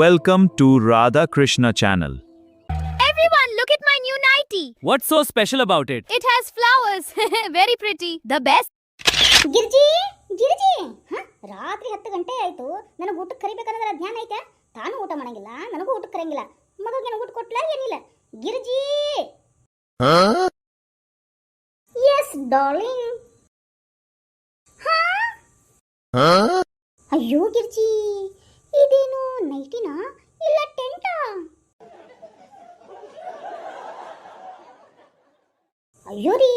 Welcome to Radha Krishna channel. Everyone, look at my new nightie. What's so special about it? It has flowers. Very pretty. The best. Girji Girji ರಾತ್ರಿ 10 ಗಂಟೆ ಆಯ್ತು. ನನಗೆ ಊಟಕ್ಕೆ ಕರಿಬೇಕನ್ನೋದ್ರ ಜ್ಞಾನ ಐತೆ. ತಾನು ಊಟ ಮಾಡಂಗಿಲ್ಲ, ನನಗೂ ಊಟಕ್ಕೆ ಕರಂಗಿಲ್ಲ. ಮಗಗೆ ಊಟ ಕೊಟ್ಲ ಏನಿಲ್ಲ. Girji S darling. ಅಯ್ಯೋ ಗಿರ್ಜಿ, ಇದೇನು ನೈಟಿನಾ ಇಲ್ಲ ಟೆಂಟಾ? ಅಯ್ಯೋ ರೀ,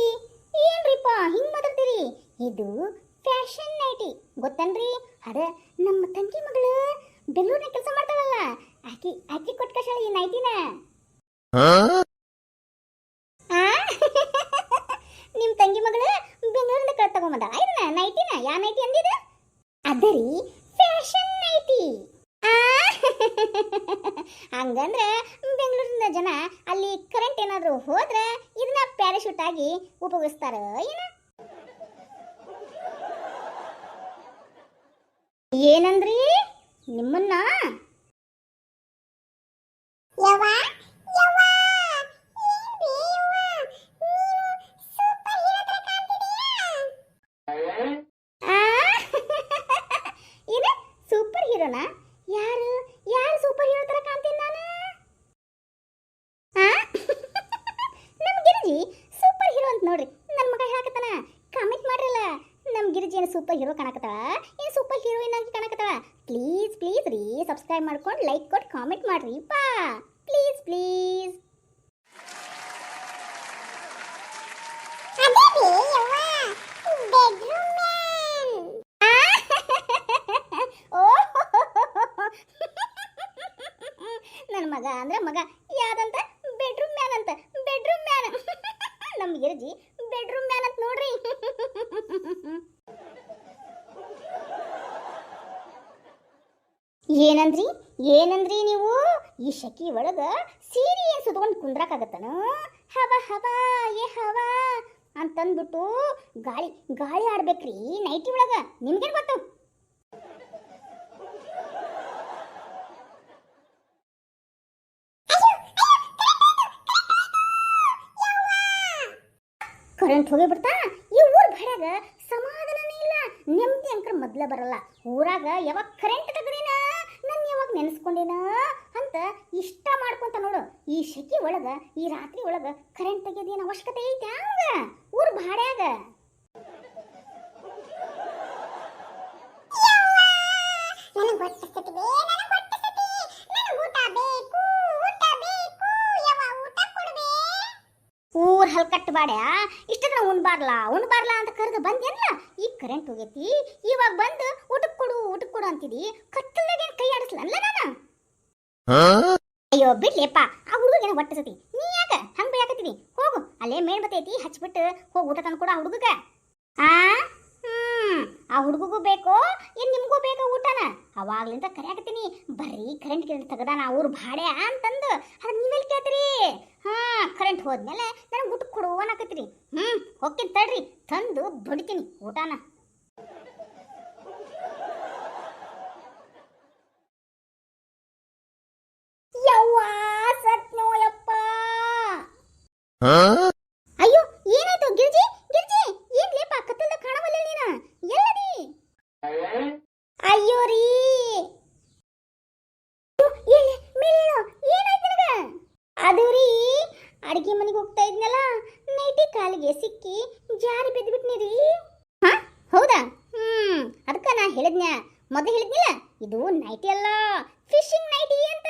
ಏನ್ರಿಪ್ಪ ಹಿಂಗ್ ಮಾತಾಡ್ತೀರಿ? ಇದು ಫ್ಯಾಷನ್ ನೈಟಿ ಗೊತ್ತನ್ರಿ? ಅದ ನಮ್ಮ ತಂಗಿ ಮಗಳು ಬೆಂಗಳೂರಿನ ಕೆಲಸ ಮಾಡ್ತಾಳಲ್ಲ, ಆಕಿ ಆಕಿ ಕೊಟ್ಟ ಕಷಾಳ ಈ ನೈಟಿನ. ನಿಮ್ ತಂಗಿ ಮಗಳು ಬೆಂಗಳೂರಿಂದ ಕಳ ತಗೊಂಬಂದ ಇದನ್ನ ನೈಟಿನ. ಯಾ ನೈಟಿ ಅಂದಿದ? ಅದರಿ ಫ್ಯಾಷನ್ ನೈಟಿ. ಹಂಗಂದ್ರೆ ಬೆಂಗಳೂರಿನ ಜನ ಅಲ್ಲಿ ಕರೆಂಟ್ ಏನಾದ್ರು ಹೋದ್ರೆ ಇದನ್ನ ಪ್ಯಾರಾಶೂಟ್ ಆಗಿ ಉಪಯೋಗಿಸ್ತಾರ ಏನ? ಏನಂದ್ರಿ ನಿಮ್ಮನ್ನ? ಏನ ಸೂಪರ್ ಹೀರೋನಾ? ಯಾರು ಯಾರು ಸೂಪರ್ ಹೀರೋ ತರ ಕಾಣ್ತೀನಿ ನಾನು? ನಮ್ ಗಿರಿಜಿ ಸೂಪರ್ ಹೀರೋ ಅಂತ ನೋಡ್ರಿ ನನ್ನ ಮಗ ಹೇಳಕತ್ತಾನ. ಕಾಮೆಂಟ್ ಮಾಡ್ರಲ್ಲ, ನಮ್ ಗಿರಿಜಿ ಏನು ಸೂಪರ್ ಹೀರೋ ಕಾಣಕತ್ತಾಳ, ಏನು ಸೂಪರ್ ಹೀರೋಯಿನ್ ಆಗಿ ಕಾಣಕತ್ತಾಳ? ಪ್ಲೀಸ್ ಪ್ಲೀಸ್ ರೀ ಸಬ್ಸ್ಕ್ರೈಬ್ ಮಾಡ್ಕೊಂಡು ಲೈಕ್ ಕೊಟ್ಟು ಕಾಮೆಂಟ್ ಮಾಡ್ರಿ ಪಾ, ಪ್ಲೀಸ್ ಪ್ಲೀಸ್. ನನ್ನ ಮಗ ಅಂದ್ರೆ ಮಗ ಯಾವ್ದಂತ? ಬೆಡ್ರೂಮ್ ಮ್ಯಾನ್ ಅಂತ. Bedroom man. ನಮ್ ಗಿರ್ಜಿ ಬೆಡ್ರೂಮ್ ಮ್ಯಾನ್ ಅಂತ ನೋಡ್ರಿ. ಏನಂದ್ರಿ ಏನಂದ್ರಿ ನೀವು? ಈ ಶಕಿ ಒಳಗ ಸೀರೆ ಏನ್ ಸುತ್ಕೊಂಡು ಕುಂದ್ರಾಕಾಗತ್ತನ? ಹವ ಹವ ಏ ಹವ ಅಂತಂದ್ಬಿಟ್ಟು ಗಾಳಿ ಗಾಳಿ ಆಡ್ಬೇಕ್ರಿ ನೈಟಿ ಒಳಗ. ನಿಮ್ಗೇನ್ ಗೊತ್ತು? ಕರೆಂಟ್ ಹೋಗಿ ಬಿಡ್ತಾ? ಈ ಊರ್ ಭಡ್ಯಾಗ ಸಮಾಧಾನನೇ ಇಲ್ಲ, ನೆಮ್ಮದಿ ಅಂಕರ ಮೊದ್ಲ ಬರಲ್ಲ. ಊರಾಗ ಯಾವಾಗ ಕರೆಂಟ್ ತೆಗದಿನ ನನ್ನ ಯಾವಾಗ ನೆನೆಸ್ಕೊಂಡಿನ ಅಂತ ಇಷ್ಟ ಮಾಡ್ಕೊಂತ ನೋಡು. ಈ ಶೆಕಿ ಒಳಗ ಈ ರಾತ್ರಿ ಒಳಗ ಕರೆಂಟ್ ತೆಗೆಯೋದೇನು ಅವಶ್ಯಕತೆ ಐತೆ ಹಂಗ ಊರ್ ಭಾಡ್ಯಾಗ? ಊರ್ ಹಲ್ಕಟ್ಟು ಬಾಡ್ಯಾ ಇಷ್ಟದ ಉಣ್ಬಾರ್ಲಾ ಅಂತ ಕರೆದು ಬಂದೇನಲ್ಲ. ಈ ಕರೆಂಟ್ ಹೋಗೈತಿ, ಇವಾಗ ಬಂದು ಊಟಕ್ಕೆ ಕೊಡು ಅಂತಿದಿ. ಕತ್ತಲ್ದಾಗೇನು ಕೈ ಆಡಿಸ್ಲಲ್ಲ ನಾನು? ಅಯ್ಯೋ ಬಿಡ್ಲಿಯಪ್ಪ, ಆ ಹುಡುಗೇನ ಹೊಟ್ಟೆ ಸತಿ. ನೀ ಯಾಕ ಹಂಗ ಬೇಯಾಕತ್ತೀನಿ? ಹೋಗು, ಅಲ್ಲೇ ಮೇಣ್ಬತ್ತೈತಿ ಹಚ್ಬಿಟ್ಟು ಹೋಗಿ ಊಟ ತಂದು ಕೊಡು ಆ ಹುಡುಗಗ. ಆ ಹುಡುಗಗೂ ಬೇಕೋ ಏನ್ ನಿಮ್ಗೂ ಬೇಕೋ ಊಟನ? ಅವಾಗ್ಲಿಂದ ಕರೆಯಾಕತ್ತೀನಿ, ಬರೀ ಕರೆಂಟ್ ತೆಗದಾನ ಅವ್ರು ಭಾಡ್ಯಾ ಅಂತಂದು. ಅದ ನೀವೆಲ್ಲಿ ಕೇಳ್ತೀರಿ? ಕರೆಂಟ್ ಹೋದ್ಮೇಲೆ ನನಗೆ ಊಟ ಕೊಡು ಅನ್ನಕತ್ತೀರಿ. ಹೋಗ್ತೀನಿ ತಡ್ರಿ, ತಂದು ಬಡಿತೀನಿ ಊಟನ. ಯವ್ವ ಸತ್ನೋ ಯಪ್ಪ. ಅಯ್ಯೋ ಏನಾಯ್ತು ಗಿರ್ಜಿ? ಗಿರ್ಜಿ ಏನ್ ಲೇಪ ಕತ್ತಲ್ದ ಕಾಣವಲ್ಲ ನೀನ? ಎಲ್ಲದಿ? ಅಯ್ಯೋ ರೀ, ಏನಾಯ್ತು ನಿನಗ? ಅದು ರೀ, ಅಡಿಗೆ ಮನೆಗೆ ಹೋಗ್ತಾ ಇದ್ನಲ್ಲ, ನೈಟಿ ಕಾಲಿಗೆ ಸಿಕ್ಕಿ ಜಾರಿ ಬಿದ್ದುಬಿಟ್ನಿ ರೀ. ಹೌದಾ? ಅದಕ್ಕ ನಾ ಹೇಳಿದ್ನ, ಮೊದಲು ಹೇಳಿದ್ನಿಲ್ಲ ಇದು ನೈಟಿ ಅಲ್ಲ, ಫಿಶಿಂಗ್ ನೈಟಿ ಅಂತ.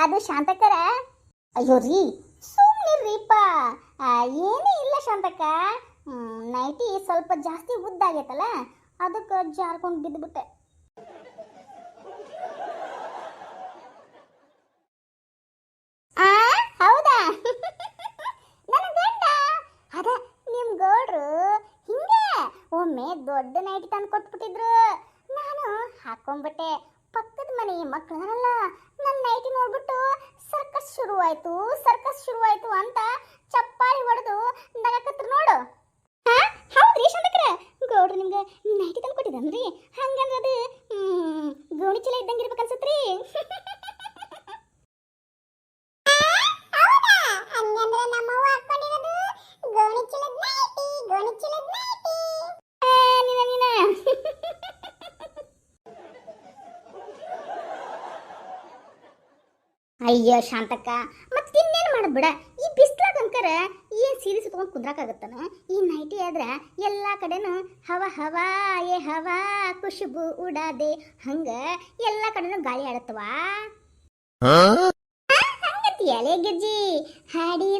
ಅದು ಶಾಂತಕರ. ಅಯ್ಯೋ ರೀ ಸುಮ್ಮನಿರ್ರಿಪ್ಪ, ಏನೇ ಇಲ್ಲ ಶಾಂತಕ್ಕ. ನೈಟಿ ಸ್ವಲ್ಪ ಜಾಸ್ತಿ ಉದ್ದಾಗೈತಲ್ಲ, ಅದಕ್ಕೆ ಜಾರ್ಕೊಂಡು ಬಿದ್ದುಬಿಟ್ಟೆ. ಹೌದಾ? ನನ್ನ ಗಂಡ ಅದ ನಿಮ್ ಗೌಡ್ರು ಹಿಂಗೆ ಒಮ್ಮೆ ದೊಡ್ಡ ನೈಟಿ ತಂದು ಕೊಟ್ಬಿಟ್ಟಿದ್ರು. ನಾನು ಹಾಕೊಂಡ್ಬಿಟ್ಟೆ. ಪಕ್ಕದ ಮನೆ ಮಕ್ಕಳಲ್ಲ ನನ್ನ ನೈಟಿ ನೋಡ್ಬಿಟ್ಟು ಸರ್ಕಸ್ ಶುರುವಾಯ್ತು ಅಂತ ಚಪ್ಪಾಳಿ ಹೊಡೆದು ಅಯ್ಯೋ ಶಾಂತಕ್ಕ ಮತ್ತೆ ಇನ್ನೇನು ಮಾಡೋದು ಬಿಡ, ಈ ಬಿಸ್ಲಾಗಂಕರ ಏನು ಸೀರೆ ಸುತ್ಕೊಂಡು ಕುಂದ್ರಾಕಾಗತ್ತಾನ. ಈ ನೈಟಿ ಆದ್ರೆ ಎಲ್ಲ ಕಡೆನೂ ಹವಾ ಹವಾ ಏ ಹವಾ ಖುಷಬು ಉಡಾದೆ ಹಂಗ ಎಲ್ಲ ಕಡೆನೂ ಗಾಳಿ ಆಡತ್ತವಾ. ಹಂಗತಿ ಎಲೆ ಗಿರ್ಜಿ ಹಾಡಿ